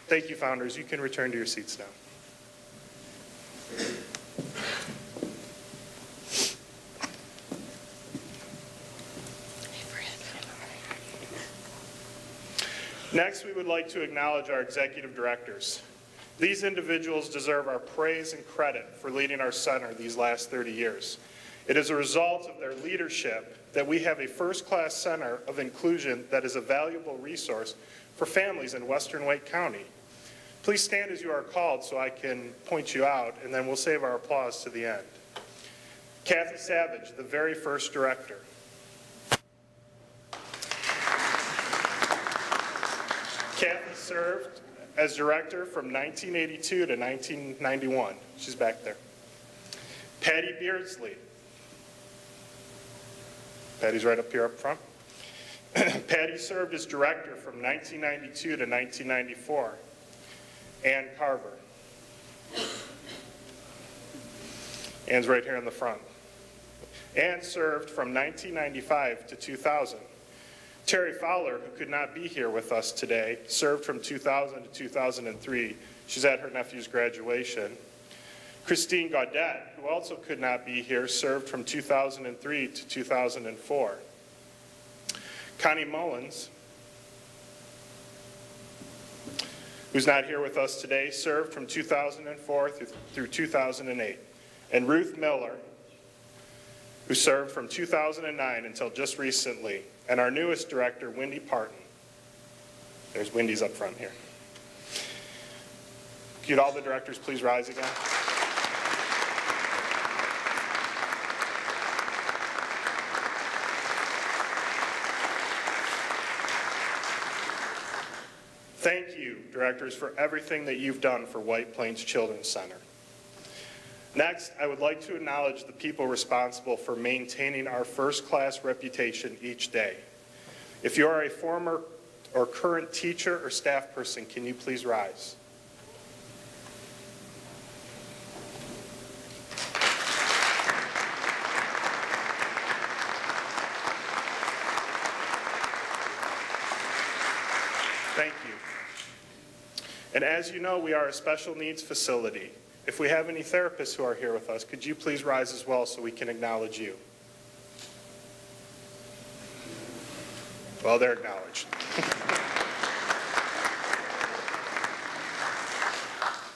Thank you, founders. You can return to your seats now. Next, we would like to acknowledge our executive directors. These individuals deserve our praise and credit for leading our center these last 30 years. It is a result of their leadership that we have a first-class center of inclusion that is a valuable resource for families in Western Wake County. Please stand as you are called so I can point you out, and then we'll save our applause to the end. Kathy Savage, the very first director. Kathy served as director from 1982 to 1991. She's back there. Patty Beardsley. Patty's right up here up front. Patty served as director from 1992 to 1994. Ann Carver. Ann's right here in the front. Ann served from 1995 to 2000. Terry Fowler, who could not be here with us today, served from 2000 to 2003. She's at her nephew's graduation. Christine Gaudette, who also could not be here, served from 2003 to 2004. Connie Mullins, who's not here with us today, served from 2004 through 2008. And Ruth Miller, who served from 2009 until just recently. And our newest director, Wendy Parton. There's Wendy's up front here. Could all the directors please rise again? Thank you, directors, for everything that you've done for White Plains Children's Center. Next, I would like to acknowledge the people responsible for maintaining our first-class reputation each day. If you are a former or current teacher or staff person, can you please rise? Thank you. And as you know, we are a special needs facility. If we have any therapists who are here with us, could you please rise as well so we can acknowledge you? Well, they're acknowledged.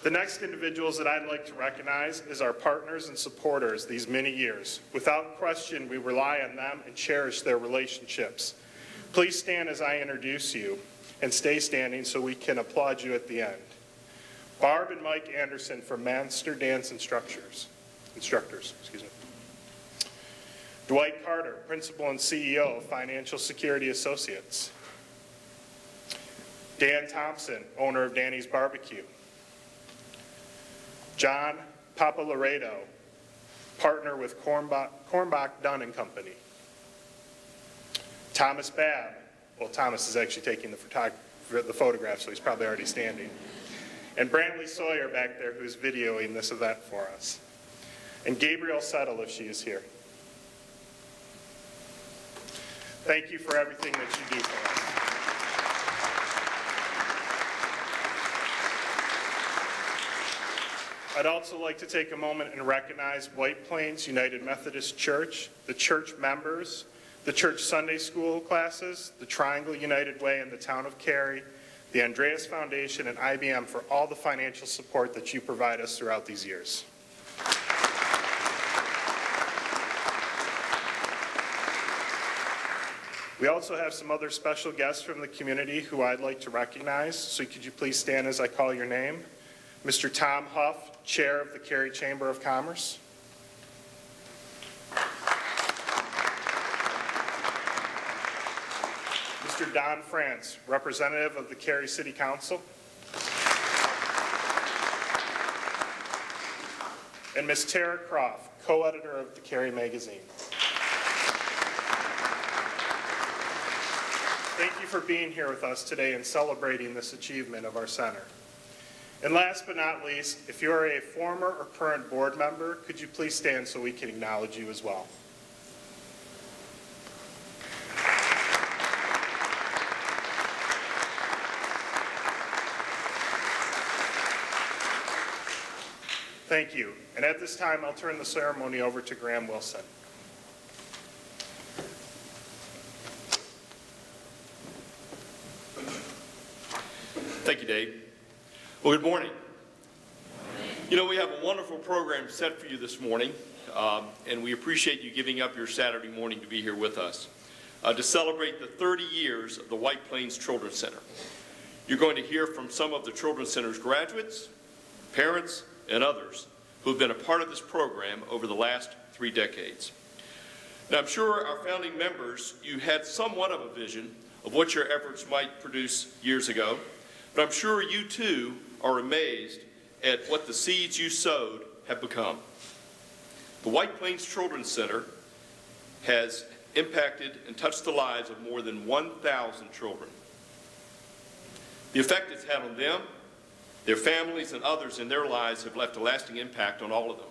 The next individuals that I'd like to recognize is our partners and supporters these many years. Without question, we rely on them and cherish their relationships. Please stand as I introduce you and stay standing so we can applaud you at the end. Barb and Mike Anderson from Master Dance Instructors. Dwight Carter, Principal and CEO of Financial Security Associates. Dan Thompson, owner of Danny's Barbecue. John Papalaredo, partner with Kornbach Dunn & Company. Thomas Babb, well, Thomas is actually taking the photograph, so he's probably already standing. And Brantley Sawyer back there, who's videoing this event for us. And Gabrielle Settle, if she is here. Thank you for everything that you do for us. I'd also like to take a moment and recognize White Plains United Methodist Church, the church members, the church Sunday school classes, the Triangle United Way in the town of Cary, the Andreas Foundation, and IBM for all the financial support that you provide us throughout these years. We also have some other special guests from the community who I'd like to recognize. So could you please stand as I call your name? Mr. Tom Huff, Chair of the Cary Chamber of Commerce. Mr. Don France, representative of the Cary City Council. And Ms. Tara Croft, co-editor of the Cary Magazine. Thank you for being here with us today and celebrating this achievement of our center. And last but not least, if you are a former or current board member, could you please stand so we can acknowledge you as well. Thank you. And at this time, I'll turn the ceremony over to Graham Wilson. Thank you, Dave. Well, good morning. You know, we have a wonderful program set for you this morning, and we appreciate you giving up your Saturday morning to be here with us to celebrate the 30 years of the White Plains Children's Center. You're going to hear from some of the Children's Center's graduates, parents, and others who have been a part of this program over the last 3 decades. Now, I'm sure our founding members, you had somewhat of a vision of what your efforts might produce years ago, but I'm sure you too are amazed at what the seeds you sowed have become. The White Plains Children's Center has impacted and touched the lives of more than 1,000 children. The effect it's had on them, their families, and others in their lives have left a lasting impact on all of them.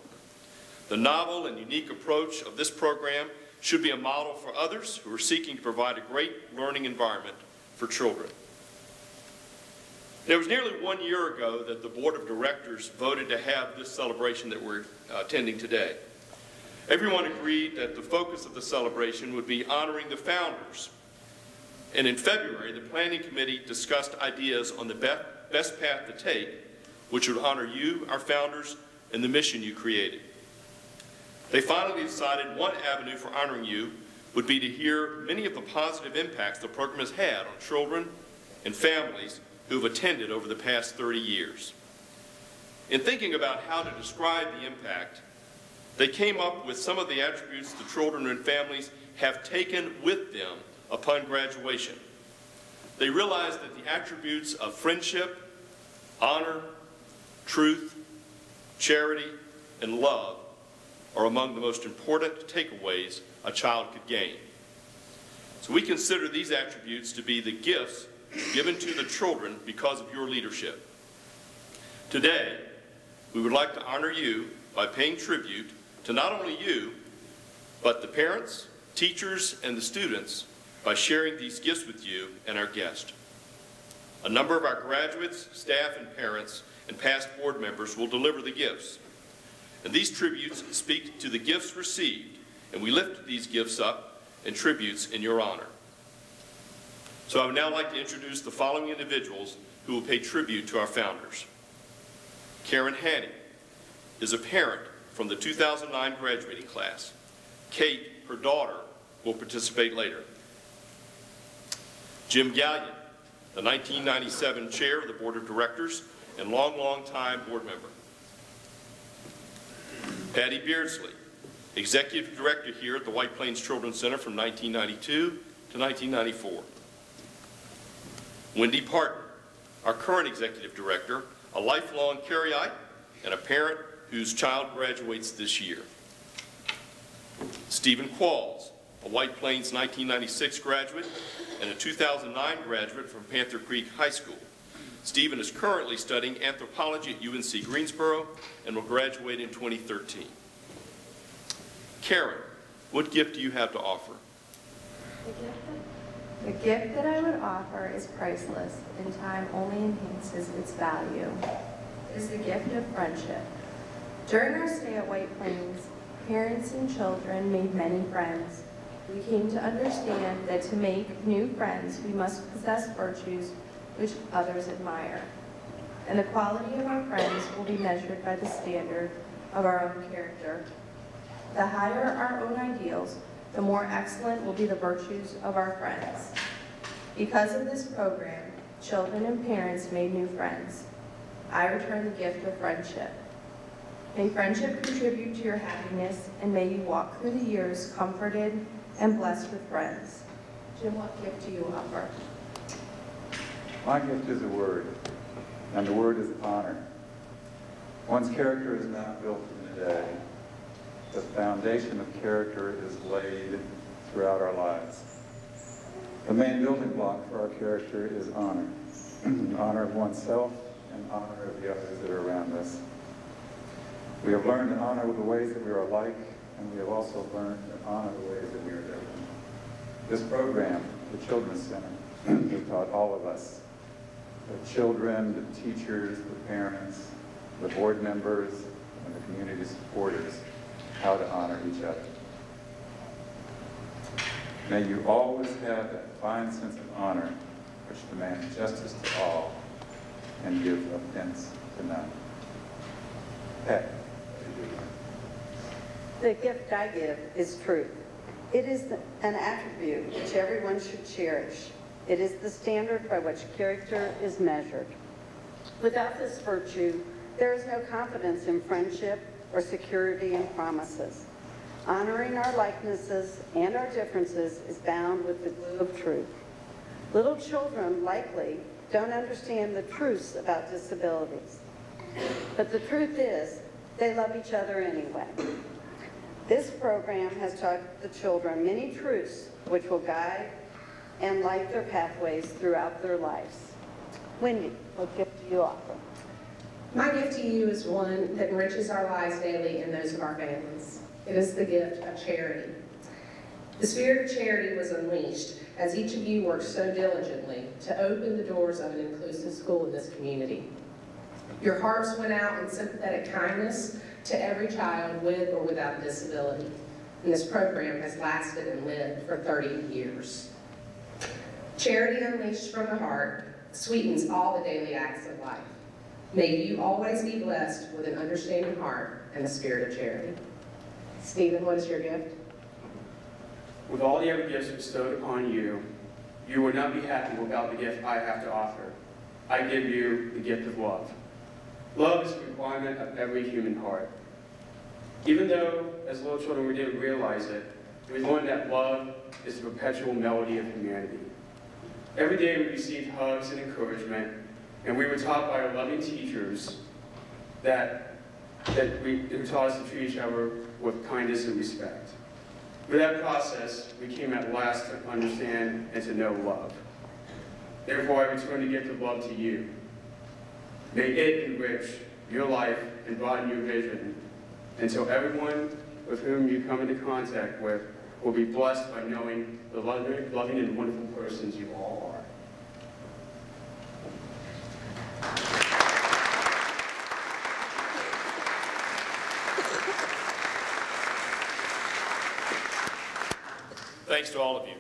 The novel and unique approach of this program should be a model for others who are seeking to provide a great learning environment for children. It was nearly 1 year ago that the Board of Directors voted to have this celebration that we're attending today. Everyone agreed that the focus of the celebration would be honoring the founders. And in February, the Planning Committee discussed ideas on the best path to take, which would honor you, our founders, and the mission you created. They finally decided one avenue for honoring you would be to hear many of the positive impacts the program has had on children and families who have attended over the past 30 years. In thinking about how to describe the impact, they came up with some of the attributes the children and families have taken with them upon graduation. They realized that the attributes of friendship, honor, truth, charity, and love are among the most important takeaways a child could gain. So we consider these attributes to be the gifts given to the children because of your leadership. Today, we would like to honor you by paying tribute to not only you, but the parents, teachers, and the students by sharing these gifts with you and our guest. A number of our graduates, staff, and parents, and past board members will deliver the gifts. And these tributes speak to the gifts received, and we lift these gifts up and tributes in your honor. So I would now like to introduce the following individuals who will pay tribute to our founders. Karen Hanning is a parent from the 2009 graduating class. Kate, her daughter, will participate later. Jim Gallion, the 1997 chair of the Board of Directors and long time board member. Patty Beardsley, executive director here at the White Plains Children's Center from 1992 to 1994. Wendy Parton, our current executive director, a lifelong Caryite and a parent whose child graduates this year. Stephen Qualls, a White Plains 1996 graduate and a 2009 graduate from Panther Creek High School. Stephen is currently studying anthropology at UNC Greensboro and will graduate in 2013. Karen, what gift do you have to offer? The gift that I would offer is priceless, and time only enhances its value. It is the gift of friendship. During our stay at White Plains, parents and children made many friends. We came to understand that to make new friends, we must possess virtues which others admire. And the quality of our friends will be measured by the standard of our own character. The higher our own ideals, the more excellent will be the virtues of our friends. Because of this program, children and parents made new friends. I return the gift of friendship. May friendship contribute to your happiness, and may you walk through the years comforted and blessed with friends. Jim, what gift do you offer? My gift is a word, and the word is honor. One's character is not built in a day. The foundation of character is laid throughout our lives. The main building block for our character is honor. Honor of oneself and honor of the others that are around us. We have learned to honor the ways that we are alike, and we have also learned to honor the ways that we are different. This program, the Children's Center, has taught all of us, the children, the teachers, the parents, the board members, and the community supporters how to honor each other. May you always have that fine sense of honor which demands justice to all and gives offense to none. Pat. The gift I give is truth. It is an attribute which everyone should cherish. It is the standard by which character is measured. Without this virtue, there is no confidence in friendship or security in promises. Honoring our likenesses and our differences is bound with the glue of truth. Little children likely don't understand the truths about disabilities. But the truth is, they love each other anyway. This program has taught the children many truths which will guide and light their pathways throughout their lives. Wendy, what gift do you offer? My gift to you is one that enriches our lives daily and those of our families. It is the gift of charity. The spirit of charity was unleashed as each of you worked so diligently to open the doors of an inclusive school in this community. Your hearts went out in sympathetic kindness to every child with or without a disability, and this program has lasted and lived for 30 years. Charity unleashed from the heart sweetens all the daily acts of life. May you always be blessed with an understanding heart and a spirit of charity. Stephen, what is your gift? With all the other gifts bestowed upon you, you would not be happy without the gift I have to offer. I give you the gift of love. Love is a requirement of every human heart. Even though, as little children, we didn't realize it, we learned that love is the perpetual melody of humanity. Every day we received hugs and encouragement, and we were taught by our loving teachers who taught us to treat each other with kindness and respect. Through that process, we came at last to understand and to know love. Therefore, I return the gift of love to you. May it enrich your life and broaden your vision until everyone with whom you come into contact with will be blessed by knowing the loving and wonderful persons you all are. Thanks to all of you.